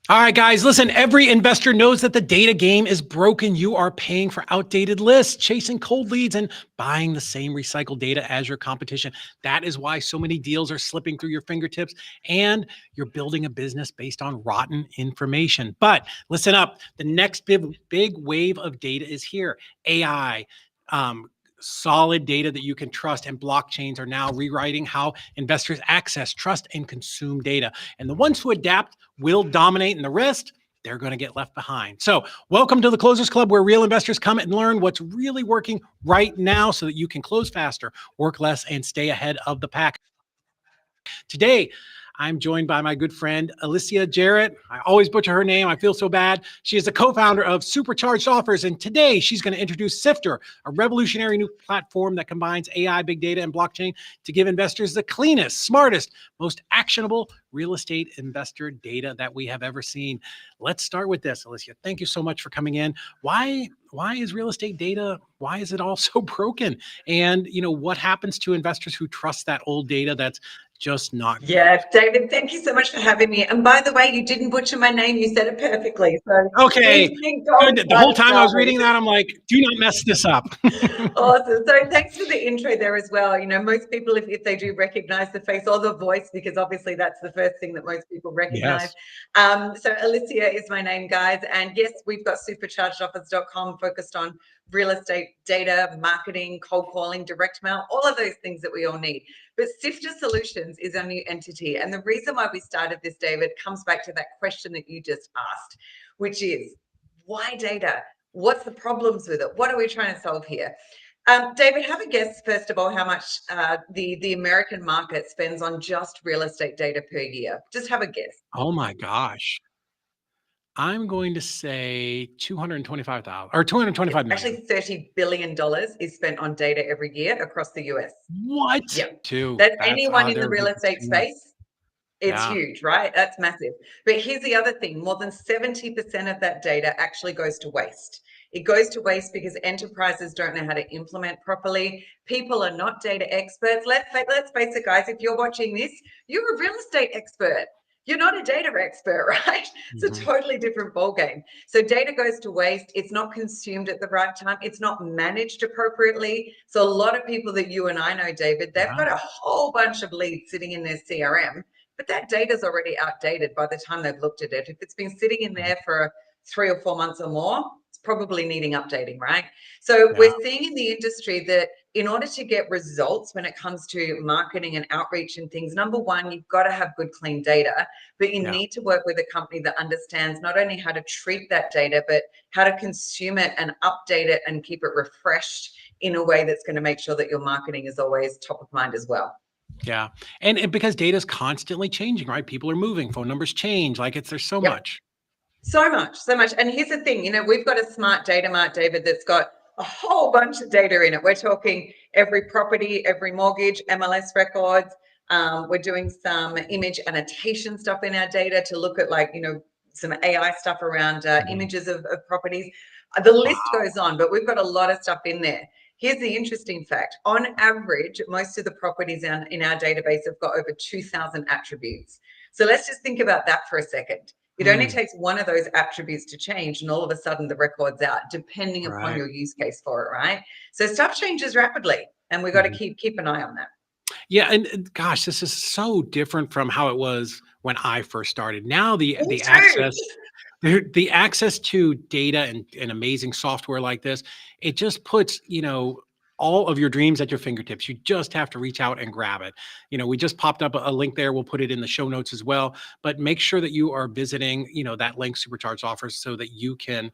All right, guys, listen, every investor knows that the data game is broken. You are paying for outdated lists, chasing cold leads, and buying the same recycled data as your competition. That is why so many deals are slipping through your fingertips, and you're building a business based on rotten information. But listen up, the next big wave of data is here. AI, solid data that you can trust, and blockchains are now rewriting how investors access, trust, and consume data. And the ones who adapt will dominate, and the rest, they're going to get left behind. So welcome to the Closers Club, where real investors come and learn what's really working right now so that you can close faster, work less, and stay ahead of the pack. Today, I'm joined by my good friend, Alicia Jarrett. I always butcher her name. I feel so bad. She is the co-founder of Supercharged Offers, and today she's going to introduce Sifter, a revolutionary new platform that combines AI, big data, and blockchain to give investors the cleanest, smartest, most actionable real estate investor data that we have ever seen. Let's start with this, Alicia. Thank you so much for coming in. Why is real estate data, why is it all so broken? And, what happens to investors who trust that old data that's just not good? Yeah, David, thank you so much for having me. And by the way, you didn't butcher my name. You said it perfectly. So okay, good. The whole time I was reading that, I'm like, do not mess this up. Awesome. So thanks for the intro there as well. Most people, if they do recognize the face or the voice, because obviously that's the first thing that most people recognize. Yes. So Alicia is my name, guys. And yes, we've got superchargedoffers.com focused on real estate data, marketing, cold calling, direct mail, all of those things that we all need. But Sifter Solutions is our new entity. And the reason why we started this, David, comes back to that question that you just asked, which is, why data? What's the problems with it? What are we trying to solve here? David, have a guess, first of all, how much the American market spends on just real estate data per year. Just have a guess. Oh my gosh. I'm going to say 225,000 or 225 million. Actually, $30 billion is spent on data every year across the US. What? Yeah. That's anyone in the real estate space, it's huge, right? That's massive. But here's the other thing. More than 70% of that data actually goes to waste. It goes to waste because enterprises don't know how to implement properly. People are not data experts. Let's face it, guys. If you're watching this, you're a real estate expert. You're not a data expert, right? It's a totally different ballgame. So data goes to waste. It's not consumed at the right time. It's not managed appropriately. So a lot of people that you and I know, David, they've got a whole bunch of leads sitting in their CRM, but that data is already outdated by the time they've looked at it. If it's been sitting in there for 3 or 4 months or more, it's probably needing updating, right? So we're seeing in the industry that in order to get results when it comes to marketing and outreach and things, number one, you've got to have good, clean data, but you need to work with a company that understands not only how to treat that data, but how to consume it and update it and keep it refreshed in a way that's going to make sure that your marketing is always top of mind as well. Yeah. And because data is constantly changing, right? People are moving, phone numbers change, there's so much. So much. And here's the thing, we've got a smart data mart, David, that's got a whole bunch of data in it. We're talking every property, every mortgage, MLS records. We're doing some image annotation stuff in our data to look at some AI stuff around images of properties. The list goes on, but we've got a lot of stuff in there. Here's the interesting fact. On average, most of the properties in our database have got over 2,000 attributes. So let's just think about that for a second. It only takes one of those attributes to change, and all of a sudden the record's out, depending upon your use case for it, right? So stuff changes rapidly, and we've got to keep an eye on that. Yeah, and gosh, this is so different from how it was when I first started. Now the access to data and amazing software like this, it just puts, all of your dreams at your fingertips. You just have to reach out and grab it. We just popped up a link there. We'll put it in the show notes as well. But make sure that you are visiting, that link Supercharged offers so that you can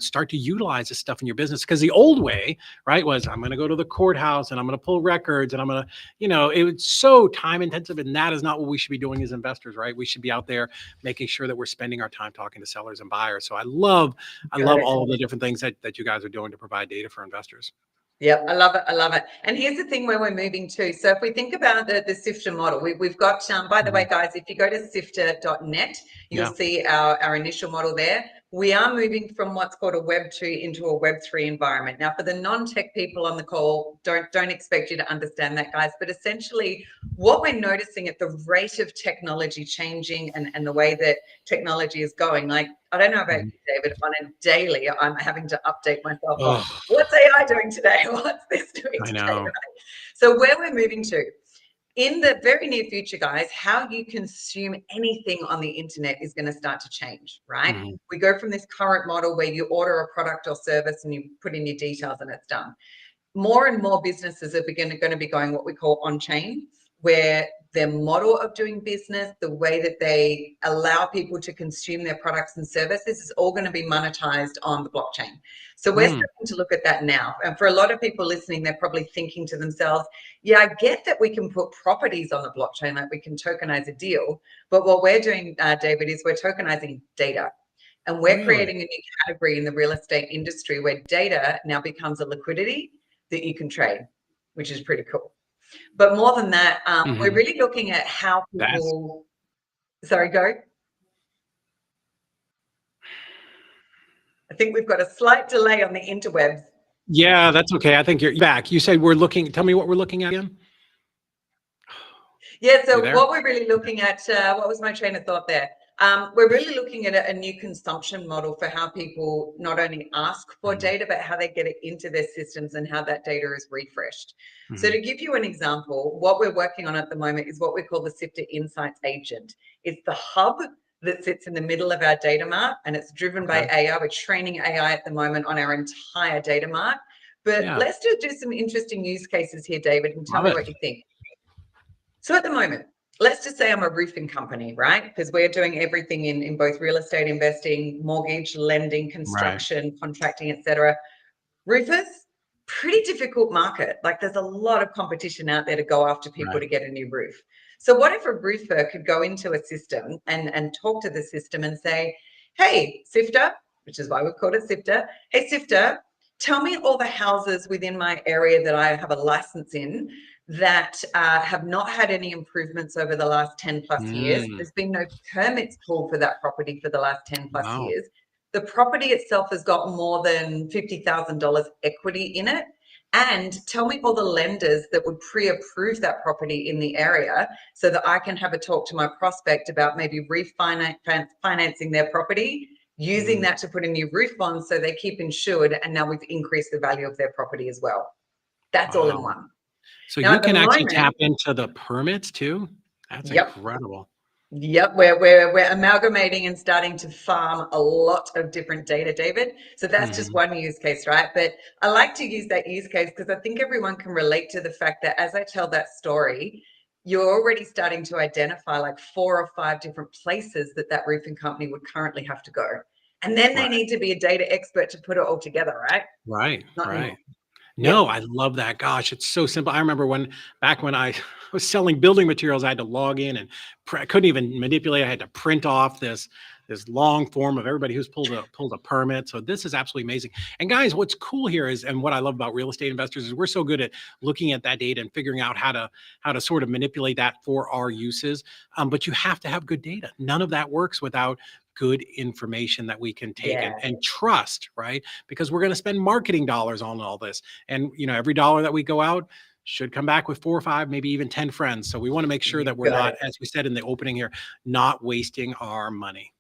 start to utilize this stuff in your business. Because the old way, right, was I'm going to go to the courthouse and I'm going to pull records and I'm going to, it was so time intensive. And that is not what we should be doing as investors, right? We should be out there making sure that we're spending our time talking to sellers and buyers. So I love all of the different things that you guys are doing to provide data for investors. Yep, I love it. I love it. And here's the thing where we're moving to. So if we think about the Sifter model, we've got, by the way, guys, if you go to sifter.net, you'll see our initial model there. We are moving from what's called a Web 2 into a Web 3 environment. Now, for the non-tech people on the call, don't expect you to understand that, guys. But essentially, what we're noticing at the rate of technology changing and the way that technology is going, like, I don't know about you, David, on a daily, I'm having to update myself on what's AI doing today? What's this doing today? I know. Right? So where we're moving to, in the very near future, guys, how you consume anything on the internet is going to start to change, right? We go from this current model where you order a product or service and you put in your details and it's done. More and more businesses are going to be going what we call on-chain, where their model of doing business, the way that they allow people to consume their products and services is all going to be monetized on the blockchain. So we're starting to look at that now. And for a lot of people listening, they're probably thinking to themselves, yeah, I get that we can put properties on the blockchain, like we can tokenize a deal. But what we're doing, David, is we're tokenizing data. And we're creating a new category in the real estate industry where data now becomes a liquidity that you can trade, which is pretty cool. But more than that, we're really looking at how people. Sorry, go. I think we've got a slight delay on the interwebs. Yeah, that's okay. I think you're back. You said we're looking. Tell me what we're looking at again. Yeah, so what we're really looking at, what was my train of thought there? We're really looking at a new consumption model for how people not only ask for data, but how they get it into their systems and how that data is refreshed. So to give you an example, what we're working on at the moment is what we call the Sifter Insights Agent. It's the hub that sits in the middle of our data mart, and it's driven by AI. We're training AI at the moment on our entire data mart. But let's just do some interesting use cases here, David, and tell me what you think. So at the moment, let's just say I'm a roofing company, right? Because we're doing everything in both real estate investing, mortgage, lending, construction, contracting, etc. Roofers, pretty difficult market. Like there's a lot of competition out there to go after people to get a new roof. So what if a roofer could go into a system and talk to the system and say, hey, Sifter, which is why we've called it Sifter. Hey, Sifter, tell me all the houses within my area that I have a license in that have not had any improvements over the last 10 plus years. There's been no permits pulled for that property for the last 10 plus years. The property itself has got more than $50,000 equity in it. And tell me all the lenders that would pre-approve that property in the area so that I can have a talk to my prospect about maybe refinancing their property, using that to put a new roof on so they keep insured, and now we've increased the value of their property as well. That's all in one. So now, you can actually tap into the permits too? That's incredible. Yep, we're amalgamating and starting to farm a lot of different data, David. So that's just one use case, right? But I like to use that use case because I think everyone can relate to the fact that as I tell that story, you're already starting to identify like 4 or 5 different places that roofing company would currently have to go. And then they need to be a data expert to put it all together, right? Right, right. No, I love that. Gosh, it's so simple. I remember back when I was selling building materials, I had to log in and I couldn't even manipulate. I had to print off this long form of everybody who's pulled a permit. So this is absolutely amazing. And guys, what's cool here is, and what I love about real estate investors is we're so good at looking at that data and figuring out how to sort of manipulate that for our uses. But you have to have good data. None of that works without good information that we can take and trust, right? Because we're going to spend marketing dollars on all this. And, every dollar that we go out should come back with 4 or 5, maybe even 10 friends. So we want to make sure that we're not, as we said in the opening here, not wasting our money.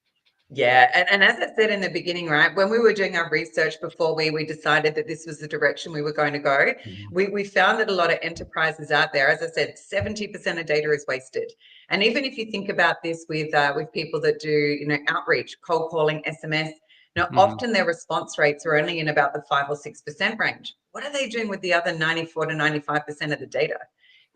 Yeah, and as I said in the beginning, right, when we were doing our research before we decided that this was the direction we were going to go, we found that a lot of enterprises out there, as I said, 70% of data is wasted. And even if you think about this with people that do, outreach, cold calling, SMS, Now, often their response rates are only in about the 5 or 6% range. What are they doing with the other 94 to 95% of the data?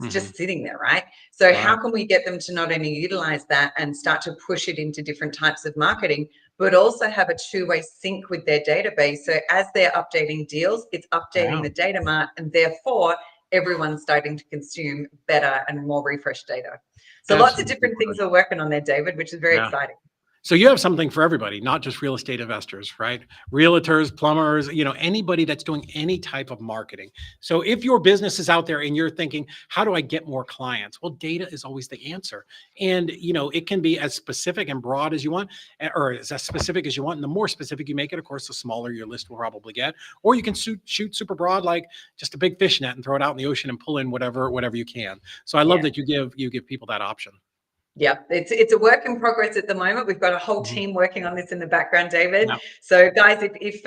It's just sitting there, right? So how can we get them to not only utilize that and start to push it into different types of marketing, but also have a two-way sync with their database? So as they're updating deals, it's updating the data mart, and therefore everyone's starting to consume better and more refreshed data. So lots of different things we're working on there, David, which is very exciting. So you have something for everybody, not just real estate investors, right? Realtors, plumbers, anybody that's doing any type of marketing. So if your business is out there and you're thinking, how do I get more clients? Well, data is always the answer. And, it can be as specific and broad as you want, or as specific as you want. And the more specific you make it, of course, the smaller your list will probably get. Or you can shoot super broad, like just a big fish net and throw it out in the ocean and pull in whatever you can. So I love that you give people that option. Yeah, it's a work in progress at the moment. We've got a whole team working on this in the background, David. So guys, if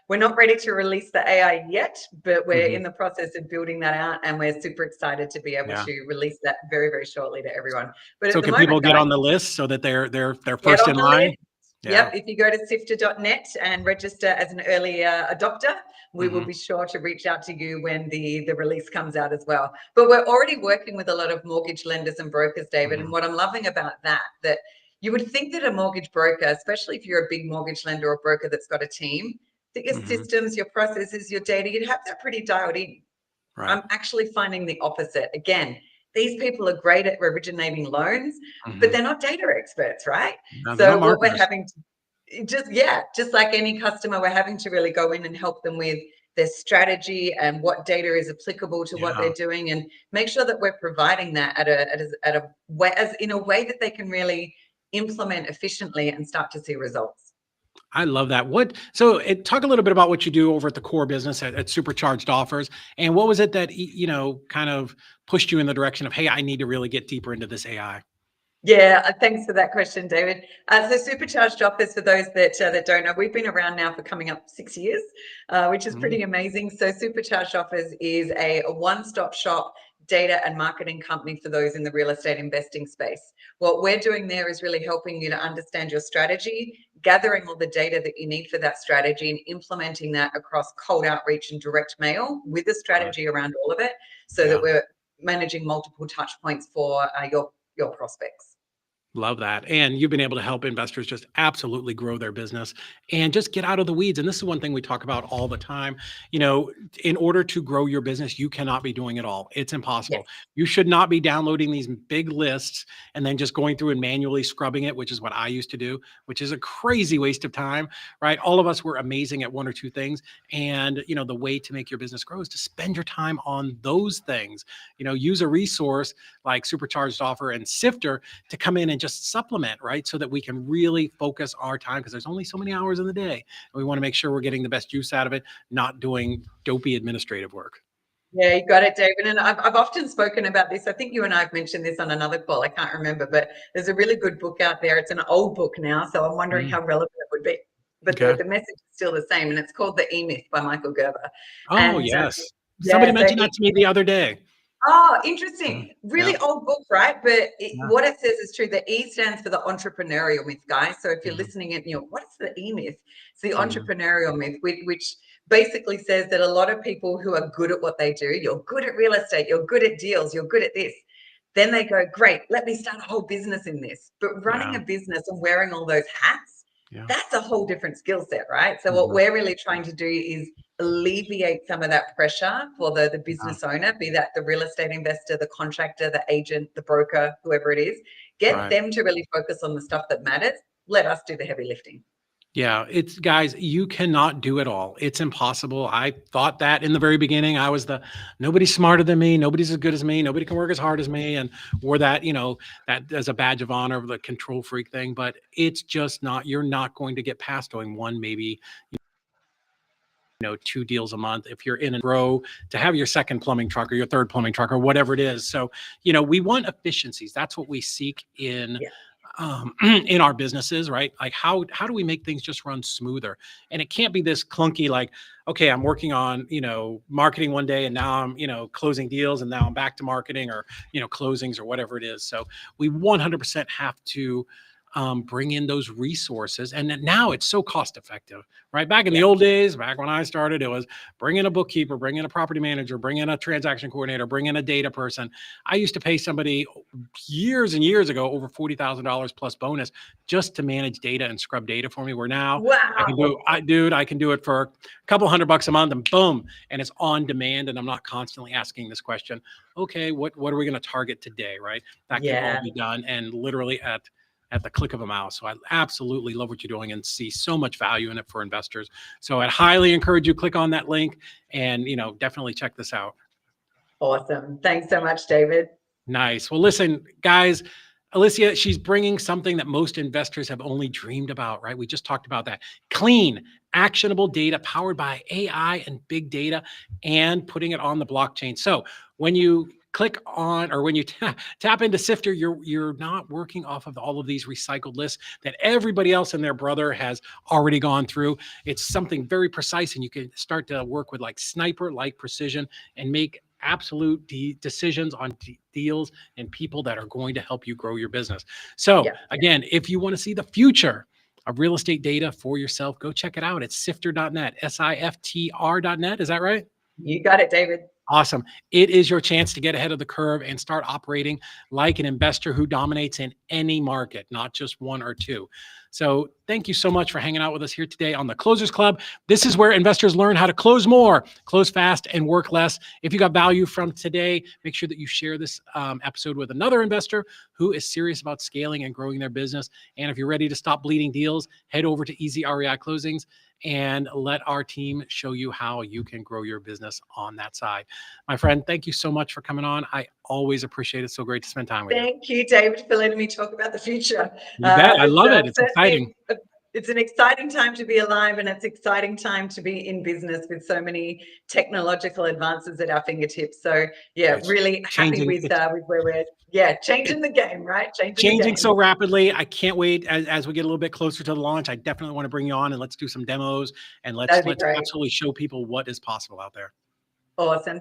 we're not ready to release the AI yet, but we're in the process of building that out, and we're super excited to be able to release that very, very shortly to everyone. But so at the can moment, people guys, get on the list so that they're first in line? Yep. If you go to sifter.net and register as an early adopter, we will be sure to reach out to you when the release comes out as well. But we're already working with a lot of mortgage lenders and brokers, David. And what I'm loving about that you would think that a mortgage broker, especially if you're a big mortgage lender or broker that's got a team, that your systems, your processes, your data, you'd have that pretty dialed in. Right. I'm actually finding the opposite. Again, these people are great at originating loans, but they're not data experts, right? No, so what we're having to just like any customer, we're having to really go in and help them with their strategy and what data is applicable to what they're doing, and make sure that we're providing that in a way that they can really implement efficiently and start to see results. I love that. Talk a little bit about what you do over at the core business at Supercharged Offers, and what was it that kind of pushed you in the direction of, hey, I need to really get deeper into this AI? Yeah, thanks for that question, David. So Supercharged Offers, for those that don't know, we've been around now for coming up 6 years, which is pretty amazing. So Supercharged Offers is a one-stop shop data and marketing company for those in the real estate investing space. What we're doing there is really helping you to understand your strategy, gathering all the data that you need for that strategy, and implementing that across cold outreach and direct mail with a strategy around all of it, so that we're managing multiple touch points for your prospects. Love that. And you've been able to help investors just absolutely grow their business and just get out of the weeds. And this is one thing we talk about all the time. In order to grow your business, you cannot be doing it all. It's impossible. Yes. You should not be downloading these big lists and then just going through and manually scrubbing it, which is what I used to do, which is a crazy waste of time, right? All of us were amazing at one or two things. And, the way to make your business grow is to spend your time on those things. Use a resource like Supercharged Offer and Sifter to come in and just supplement, right? So that we can really focus our time, because there's only so many hours in the day. And we want to make sure we're getting the best use out of it, not doing dopey administrative work. Yeah, you got it, David. And I've often spoken about this. I think you and I have mentioned this on another call. I can't remember, but there's a really good book out there. It's an old book now, so I'm wondering how relevant it would be. But the message is still the same, and it's called The E-Myth by Michael Gerber. Oh, yes. Somebody mentioned that to me the other day. Oh, interesting. Really old book, right? But what it says is true. The E stands for the entrepreneurial myth, guys. So if you're listening and what's the E myth? It's the entrepreneurial myth, which basically says that a lot of people who are good at what they do, you're good at real estate, you're good at deals, you're good at this. Then they go, great, let me start a whole business in this. But running a business and wearing all those hats, that's a whole different skill set, right? So what we're really trying to do is alleviate some of that pressure for the business owner, be that the real estate investor, the contractor, the agent, the broker, whoever it is, get them to really focus on the stuff that matters. Let us do the heavy lifting. Yeah, guys, you cannot do it all. It's impossible. I thought that in the very beginning. I was nobody's smarter than me, nobody's as good as me, nobody can work as hard as me, and wore that, that as a badge of honor of the control freak thing. But it's just not, you're not going to get past doing one, maybe 2 deals a month if you're in a row to have your second plumbing truck or your third plumbing truck or whatever it is. So, we want efficiencies. That's what we seek in our businesses, right? Like how do we make things just run smoother? And it can't be this clunky, like, okay, I'm working on, marketing one day and now I'm, closing deals and now I'm back to marketing or, closings or whatever it is. So we 100% have to bring in those resources. And now it's so cost effective, right? Back in the old days, back when I started, it was bring in a bookkeeper, bring in a property manager, bring in a transaction coordinator, bring in a data person. I used to pay somebody years and years ago over $40,000 plus bonus just to manage data and scrub data for me. Where now I can do, I can do it for a couple $100 a month and boom, and it's on demand. And I'm not constantly asking this question. Okay, what are we going to target today, right? That can all be done and literally at the click of a mouse. So I absolutely love what you're doing and see so much value in it for investors. So I'd highly encourage you click on that link and, definitely check this out. Awesome. Thanks so much, David. Nice. Well, listen, guys, Alicia, she's bringing something that most investors have only dreamed about, right? We just talked about that. Clean, actionable data powered by AI and big data and putting it on the blockchain. So when you click on, or when you tap into Sifter, you're not working off of all of these recycled lists that everybody else and their brother has already gone through. It's something very precise, and you can start to work with like sniper-like precision and make absolute decisions on deals and people that are going to help you grow your business. So again, if you want to see the future of real estate data for yourself, go check it out. It's sifter.net, SIFTR.net. Is that right? You got it, David. Awesome. It is your chance to get ahead of the curve and start operating like an investor who dominates in any market, not just one or two. So thank you so much for hanging out with us here today on the Closers Club. This is where investors learn how to close more, close fast, and work less. If you got value from today, make sure that you share this episode with another investor who is serious about scaling and growing their business. And if you're ready to stop bleeding deals, head over to Easy REI Closings and let our team show you how you can grow your business on that side. My friend, thank you so much for coming on. I always appreciate it. So great to spend time with you. Thank you, David, for letting me talk about the future. You bet. I love it. It's exciting. It's an exciting time to be alive, and it's exciting time to be in business with so many technological advances at our fingertips. So yeah, really happy with where we're changing the game, right? Changing so rapidly. I can't wait as we get a little bit closer to the launch. I definitely want to bring you on and let's do some demos and let's absolutely show people what is possible out there. Awesome.